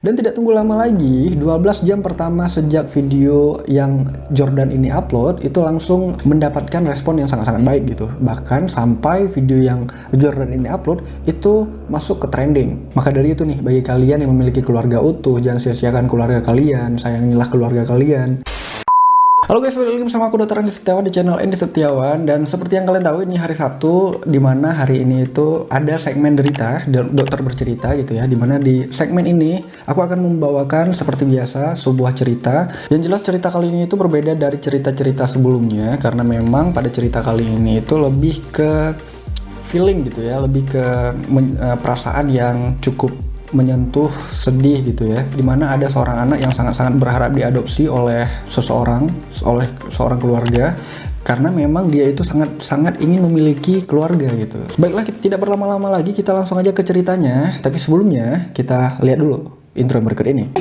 Dan tidak tunggu lama lagi, 12 jam pertama sejak video yang Jordan ini upload, itu langsung mendapatkan respon yang sangat-sangat baik gitu. Bahkan sampai video yang Jordan ini upload, itu masuk ke trending. Maka dari itu nih, bagi kalian yang memiliki keluarga utuh, jangan sia-siakan keluarga kalian, sayangilah keluarga kalian. Halo guys, balik lagi bersama aku Dr. Andy Setiawan di channel Andy Setiawan. Dan seperti yang kalian tahu, ini hari Sabtu, dimana hari ini itu ada segmen derita, dokter bercerita gitu ya. Dimana di segmen ini aku akan membawakan seperti biasa sebuah cerita. Yang jelas cerita kali ini itu berbeda dari cerita-cerita sebelumnya, karena memang pada cerita kali ini itu lebih ke feeling gitu ya, lebih ke perasaan yang cukup menyentuh, sedih gitu ya, dimana ada seorang anak yang sangat-sangat berharap diadopsi oleh seorang keluarga, karena memang dia itu sangat ingin memiliki keluarga gitu. Baiklah, tidak berlama-lama lagi, kita langsung aja ke ceritanya. Tapi sebelumnya kita lihat dulu intro berikut ini.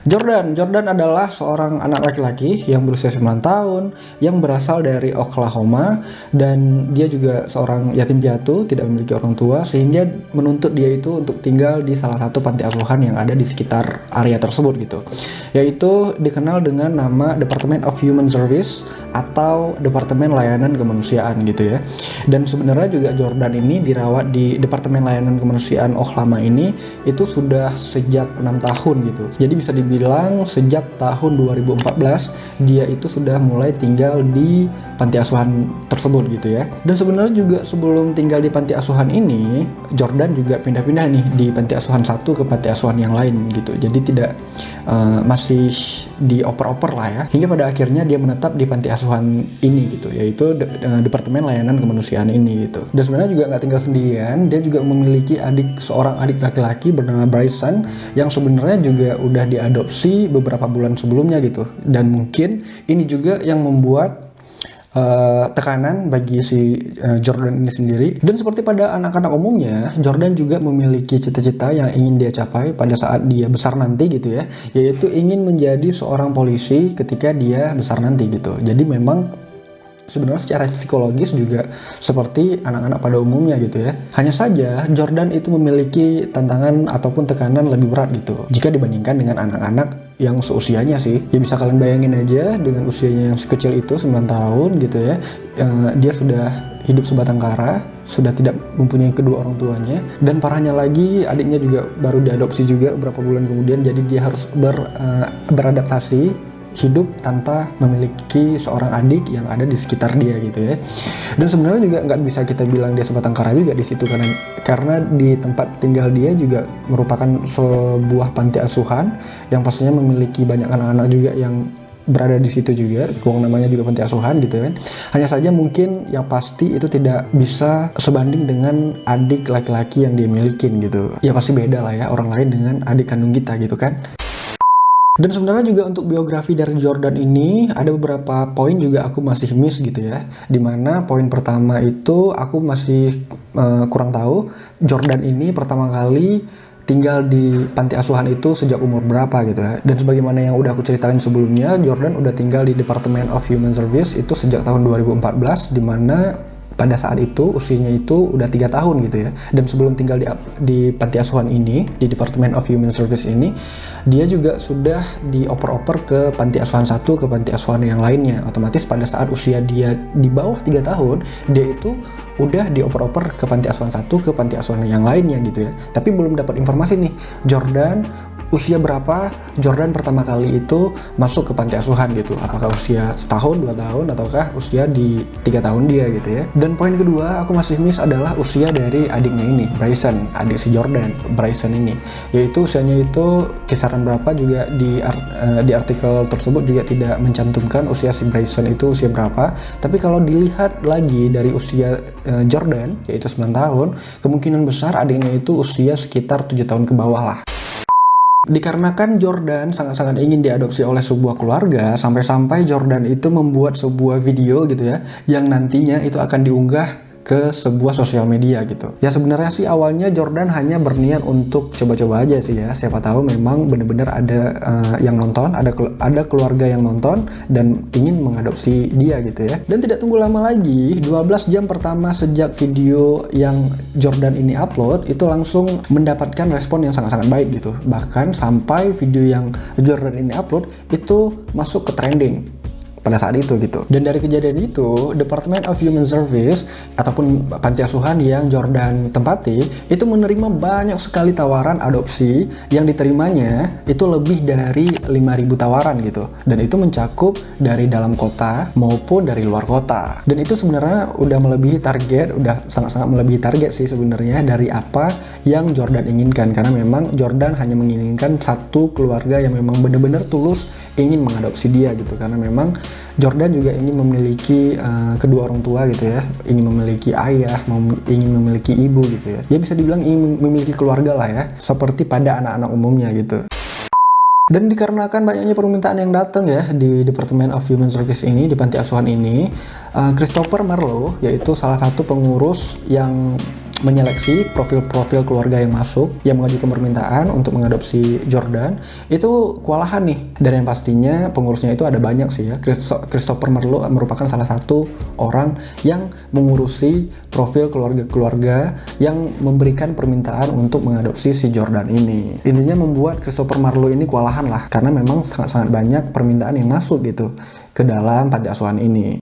Jordan adalah seorang anak laki-laki yang berusia 9 tahun yang berasal dari Oklahoma, dan dia juga seorang yatim piatu, tidak memiliki orang tua, sehingga menuntut dia itu untuk tinggal di salah satu panti asuhan yang ada di sekitar area tersebut gitu. Yaitu dikenal dengan nama Department of Human Service atau Departemen Layanan Kemanusiaan gitu ya. Dan sebenarnya juga Jordan ini dirawat di Departemen Layanan Kemanusiaan Oklahoma ini itu sudah sejak 6 tahun gitu. Jadi bisa dibilang sejak tahun 2014 dia itu sudah mulai tinggal di panti asuhan tersebut gitu ya. Dan sebenarnya juga sebelum tinggal di panti asuhan ini, Jordan juga pindah-pindah nih di panti asuhan satu ke panti asuhan yang lain gitu. Jadi tidak masih dioper-oper lah ya, hingga pada akhirnya dia menetap di panti asuhan ini gitu, yaitu Departemen Layanan Kemanusiaan ini gitu. Dan sebenarnya juga nggak tinggal sendirian, dia juga memiliki seorang adik laki-laki bernama Bryson yang sebenarnya juga udah diadopsi beberapa bulan sebelumnya gitu. Dan mungkin ini juga yang membuat tekanan bagi si Jordan ini sendiri. Dan seperti pada anak-anak umumnya, Jordan juga memiliki cita-cita yang ingin dia capai pada saat dia besar nanti gitu ya, yaitu ingin menjadi seorang polisi ketika dia besar nanti gitu. Jadi memang sebenarnya secara psikologis juga seperti anak-anak pada umumnya gitu ya. Hanya saja Jordan itu memiliki tantangan ataupun tekanan lebih berat gitu jika dibandingkan dengan anak-anak yang seusianya sih. Ya bisa kalian bayangin aja, dengan usianya yang sekecil itu 9 tahun gitu ya, dia sudah hidup sebatang kara, sudah tidak mempunyai kedua orang tuanya, dan parahnya lagi adiknya juga baru diadopsi juga beberapa bulan kemudian. Jadi dia harus beradaptasi hidup tanpa memiliki seorang adik yang ada di sekitar dia gitu ya. Dan sebenarnya juga nggak bisa kita bilang dia sebatang kara juga di situ, karena di tempat tinggal dia juga merupakan sebuah panti asuhan yang pastinya memiliki banyak anak-anak juga yang berada di situ juga, namanya juga panti asuhan gitu kan. Hanya saja mungkin yang pasti itu tidak bisa sebanding dengan adik laki-laki yang dia milikin gitu. Ya pasti beda lah ya, orang lain dengan adik kandung kita gitu kan. Dan sebenarnya juga untuk biografi dari Jordan ini ada beberapa poin juga aku masih miss gitu ya. Dimana poin pertama itu aku masih kurang tahu Jordan ini pertama kali tinggal di panti asuhan itu sejak umur berapa gitu ya. Dan sebagaimana yang udah aku ceritain sebelumnya, Jordan udah tinggal di Department of Human Service itu sejak tahun 2014, dimana pada saat itu usianya itu udah 3 tahun gitu ya. Dan sebelum tinggal di panti asuhan ini, di Department of Human Service ini, dia juga sudah dioper-oper ke panti asuhan satu, ke panti asuhan yang lainnya. Otomatis pada saat usia dia di bawah 3 tahun, dia itu udah dioper-oper ke panti asuhan satu, ke panti asuhan yang lainnya gitu ya. Tapi belum dapat informasi nih, Jordan usia berapa Jordan pertama kali itu masuk ke panti asuhan gitu. Apakah usia setahun, 2 tahun, ataukah usia di 3 tahun dia gitu ya. Dan poin kedua aku masih miss adalah usia dari adiknya ini, Bryson, adik si Jordan, Bryson ini. Yaitu usianya itu kisaran berapa juga di artikel tersebut juga tidak mencantumkan usia si Bryson itu usia berapa. Tapi kalau dilihat lagi dari usia Jordan, yaitu 9 tahun, kemungkinan besar adiknya itu usia sekitar 7 tahun ke bawah lah. Dikarenakan Jordan sangat-sangat ingin diadopsi oleh sebuah keluarga, sampai-sampai Jordan itu membuat sebuah video gitu ya, yang nantinya itu akan diunggah ke sebuah sosial media gitu. Ya sebenarnya sih awalnya Jordan hanya berniat untuk coba-coba aja sih ya. Siapa tahu memang bener-bener ada yang nonton, ada keluarga yang nonton dan ingin mengadopsi dia gitu ya. Dan tidak tunggu lama lagi, 12 jam pertama sejak video yang Jordan ini upload itu langsung mendapatkan respon yang sangat-sangat baik gitu. Bahkan sampai video yang Jordan ini upload itu masuk ke trending pada saat itu gitu. Dan dari kejadian itu, Department of Human Service ataupun panti asuhan yang Jordan tempati itu menerima banyak sekali tawaran adopsi yang diterimanya itu lebih dari 5.000 tawaran gitu. Dan itu mencakup dari dalam kota maupun dari luar kota. Dan itu sebenarnya udah melebihi target, udah sangat-sangat melebihi target sih sebenarnya dari apa yang Jordan inginkan, karena memang Jordan hanya menginginkan satu keluarga yang memang benar-benar tulus ingin mengadopsi dia gitu, karena memang Jordan juga ingin memiliki kedua orang tua gitu ya, ingin memiliki ayah, ingin memiliki ibu gitu ya. Ya bisa dibilang ingin memiliki keluarga lah ya, seperti pada anak-anak umumnya gitu. Dan dikarenakan banyaknya permintaan yang datang ya di Department of Human Service ini, di panti asuhan ini, Christopher Marlowe yaitu salah satu pengurus yang menyeleksi profil-profil keluarga yang masuk, yang mengajukan permintaan untuk mengadopsi Jordan, itu kewalahan nih. Dan yang pastinya pengurusnya itu ada banyak sih ya. Christopher Marlowe merupakan salah satu orang yang mengurusi profil keluarga-keluarga yang memberikan permintaan untuk mengadopsi si Jordan ini. Intinya membuat Christopher Marlowe ini kewalahan lah, karena memang sangat-sangat banyak permintaan yang masuk gitu ke dalam panti asuhan ini.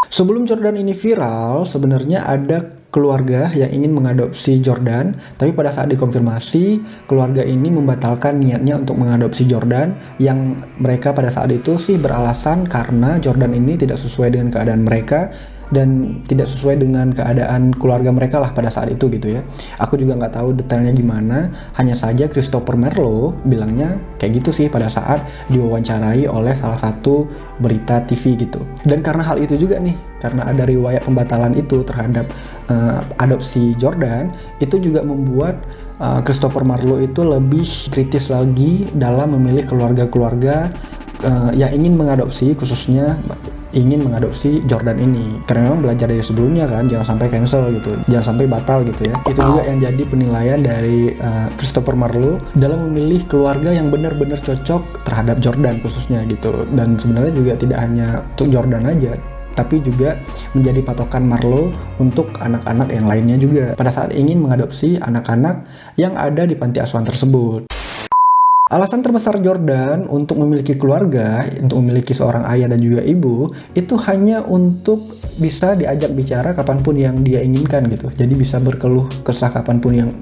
Sebelum Jordan ini viral, sebenarnya ada keluarga yang ingin mengadopsi Jordan, tapi pada saat dikonfirmasi, keluarga ini membatalkan niatnya untuk mengadopsi Jordan, yang mereka pada saat itu sih beralasan karena Jordan ini tidak sesuai dengan keadaan mereka dan tidak sesuai dengan keadaan keluarga mereka lah pada saat itu gitu ya. Aku juga nggak tahu detailnya gimana, hanya saja Christopher Marlowe bilangnya kayak gitu sih pada saat diwawancarai oleh salah satu berita TV gitu. Dan karena hal itu juga nih, karena ada riwayat pembatalan itu terhadap adopsi Jordan, itu juga membuat Christopher Marlowe itu lebih kritis lagi dalam memilih keluarga-keluarga yang ingin mengadopsi, khususnya ingin mengadopsi Jordan ini, karena memang belajar dari sebelumnya kan, jangan sampai cancel gitu, jangan sampai batal gitu ya. Itu juga yang jadi penilaian dari Christopher Marlowe dalam memilih keluarga yang benar-benar cocok terhadap Jordan khususnya gitu. Dan sebenarnya juga tidak hanya untuk Jordan aja, tapi juga menjadi patokan Marlowe untuk anak-anak yang lainnya juga pada saat ingin mengadopsi anak-anak yang ada di panti asuhan tersebut. Alasan terbesar Jordan untuk memiliki keluarga, untuk memiliki seorang ayah dan juga ibu, itu hanya untuk bisa diajak bicara kapanpun yang dia inginkan gitu. Jadi bisa berkeluh kesah kapanpun yang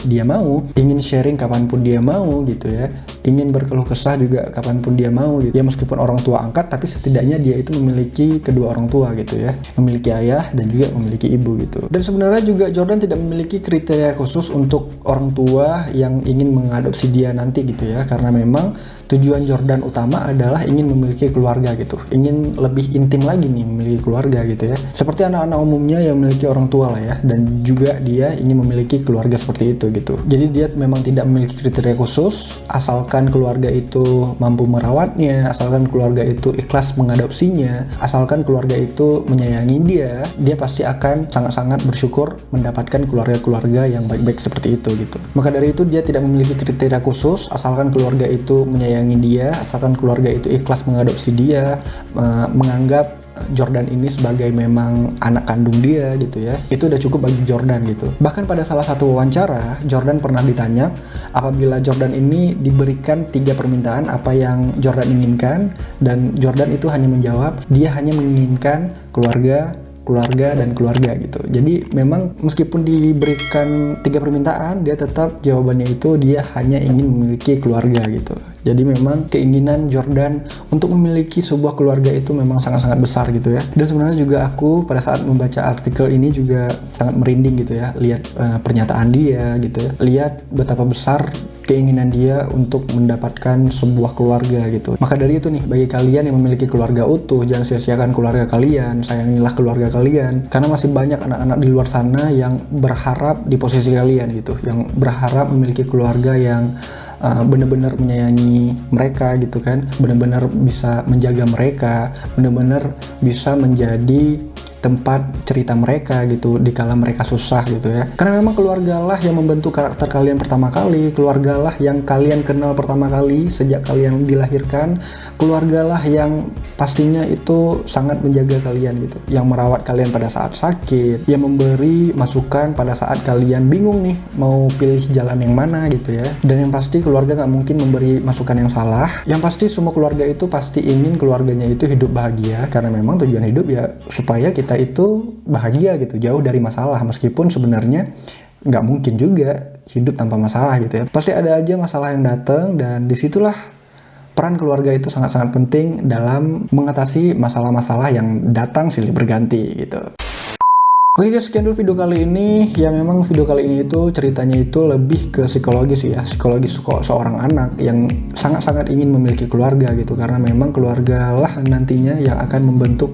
dia mau, ingin sharing kapanpun dia mau gitu ya. Ingin berkeluh kesah juga kapanpun dia mau gitu. Ya meskipun orang tua angkat, tapi setidaknya dia itu memiliki kedua orang tua gitu ya. Memiliki ayah dan juga memiliki ibu gitu. Dan sebenarnya juga Jordan tidak memiliki kriteria khusus untuk orang tua yang ingin mengadopsi dia nanti gitu ya. Karena memang tujuan Jordan utama adalah ingin memiliki keluarga gitu, ingin lebih intim lagi nih memiliki keluarga gitu ya, seperti anak-anak umumnya yang memiliki orang tua lah ya, dan juga dia ingin memiliki keluarga seperti itu gitu. Jadi dia memang tidak memiliki kriteria khusus, asalkan keluarga itu mampu merawatnya, asalkan keluarga itu ikhlas mengadopsinya, asalkan keluarga itu menyayangi dia pasti akan sangat-sangat bersyukur mendapatkan keluarga-keluarga yang baik-baik seperti itu gitu. Maka dari itu dia tidak memiliki kriteria khusus, asalkan keluarga itu menyayangi dia, asalkan keluarga itu ikhlas mengadopsi dia, menganggap Jordan ini sebagai memang anak kandung dia gitu ya, itu udah cukup bagi Jordan gitu. Bahkan pada salah satu wawancara, Jordan pernah ditanya apabila Jordan ini diberikan 3 permintaan apa yang Jordan inginkan, dan Jordan itu hanya menjawab dia hanya menginginkan keluarga dan keluarga gitu. Jadi memang meskipun diberikan 3 permintaan, dia tetap jawabannya itu dia hanya ingin memiliki keluarga gitu. Jadi memang keinginan Jordan untuk memiliki sebuah keluarga itu memang sangat-sangat besar gitu ya. Dan sebenarnya juga aku pada saat membaca artikel ini juga sangat merinding gitu ya, lihat pernyataan dia gitu ya, lihat betapa besar keinginan dia untuk mendapatkan sebuah keluarga gitu. Maka dari itu nih, bagi kalian yang memiliki keluarga utuh, jangan sia-siakan keluarga kalian, sayangilah keluarga kalian, karena masih banyak anak-anak di luar sana yang berharap di posisi kalian gitu, yang berharap memiliki keluarga yang benar-benar menyayangi mereka gitu kan, benar-benar bisa menjaga mereka, benar-benar bisa menjadi tempat cerita mereka gitu di kala mereka susah gitu ya. Karena memang keluargalah yang membentuk karakter kalian pertama kali, keluargalah yang kalian kenal pertama kali sejak kalian dilahirkan, keluargalah yang pastinya itu sangat menjaga kalian gitu, yang merawat kalian pada saat sakit, yang memberi masukan pada saat kalian bingung nih mau pilih jalan yang mana gitu ya. Dan yang pasti keluarga nggak mungkin memberi masukan yang salah. Yang pasti semua keluarga itu pasti ingin keluarganya itu hidup bahagia, karena memang tujuan hidup ya supaya kita itu bahagia gitu, jauh dari masalah. Meskipun sebenarnya nggak mungkin juga hidup tanpa masalah gitu ya, pasti ada aja masalah yang datang, dan disitulah peran keluarga itu sangat-sangat penting dalam mengatasi masalah-masalah yang datang silih berganti gitu. Oke guys, sekian dulu video kali ini. Ya memang video kali ini itu ceritanya itu lebih ke psikologis ya, psikologis seorang anak yang sangat-sangat ingin memiliki keluarga gitu, karena memang keluarga lah nantinya yang akan membentuk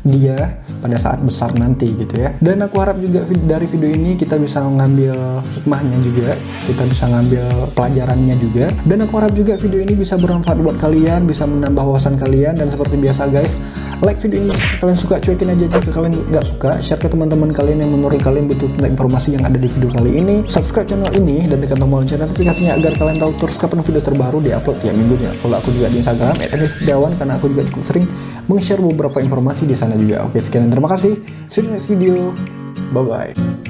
dia pada saat besar nanti gitu ya. Dan aku harap juga dari video ini kita bisa mengambil hikmahnya juga, kita bisa ngambil pelajarannya juga, dan aku harap juga video ini bisa bermanfaat buat kalian, bisa menambah wawasan kalian. Dan seperti biasa guys, like video ini jika kalian suka, cuekin aja jika kalian nggak suka, share ke teman-teman kalian yang menurut kalian butuh tentang informasi yang ada di video kali ini, subscribe channel ini dan tekan tombol lonceng notifikasinya agar kalian tahu terus kapan video terbaru diupload tiap minggunya. Follow aku juga di Instagram @aniesdawan karena aku juga cukup sering meng-share beberapa informasi di sana juga. Oke, sekian dan terima kasih. See you next video. Bye bye.